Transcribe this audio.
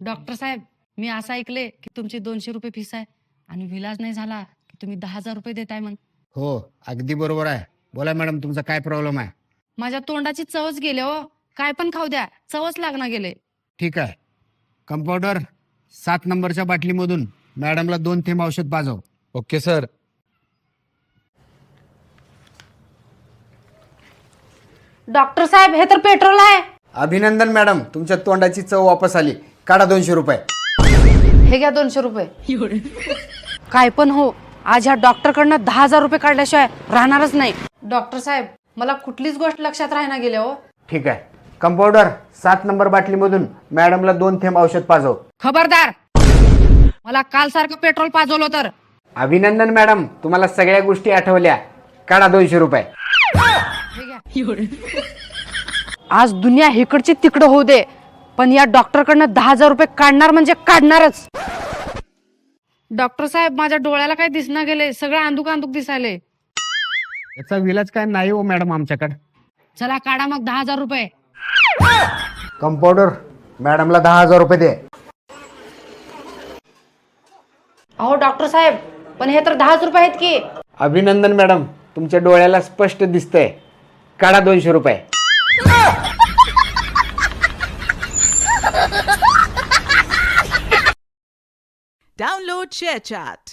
Doctor साहेब, मी असं ऐकले की तुमची 200 रुपये फीस आहे आणि विलाज नाही झाला की तुम्ही 10,000 रुपये देताय मग. हो, अगदी बरोबर आहे. बोला मॅडम, तुमचा काय प्रॉब्लेम आहे? माझ्या तोंडाची चवच गेले हो. काय पण खाऊ द्या, चवच लागणार गेले. ठीक आहे. कंपाऊंडर, 7 नंबरच्या बाटलीमधून मॅडमला 2 थेंब औषध पाजव. Okay sir. डॉक्टर साहेब, हे तर पेट्रोल आहे. अभिनंदन मॅडम, तुमच्या तोंडाची चव वापस आली. काढा 200 रुपये. हे घ्या 200 रुपये. काय पण हो, आज ह्या डॉक्टरकडनं 10,000 रुपये काढल्याशिवाय राहणारच नाही. डॉक्टर साहेब, मला कुठलीच गोष्ट लक्षात राहणार गेले हो. ठीक आहे. कंपाऊंडर, 7 नंबर बाटलीमधून मॅडमला 2 थेंब औषध पाजव. खबरदार, मला काल सारखं पेट्रोल पाजवलं तर. अभिनंदन मॅडम, तुम्हाला सगळ्या गोष्टी आठवल्या. काढा 200 रुपये. आज दुनिया इकडची तिकडं होऊ दे, पण या डॉक्टरकडनं 10,000 रुपये काढणार म्हणजे काढणारच. डॉक्टर साहेब, माझ्या डोळ्याला काय दिसना गेले, सगळं अंधुक अंधुक दिसायले. याचा विलाज काय नाही हो मॅडम आमच्याकडे. चला काढा मग 10,000 रुपये. कंपाऊंडर, मॅडमला 10,000 रुपये दे. अहो डॉक्टर साहेब, पण हे तर 10 रुपये आहेत की. अभिनंदन मॅडम, तुमच्या डोळ्याला स्पष्ट दिसतंय. काढा 200 रुपये. Download ShareChat.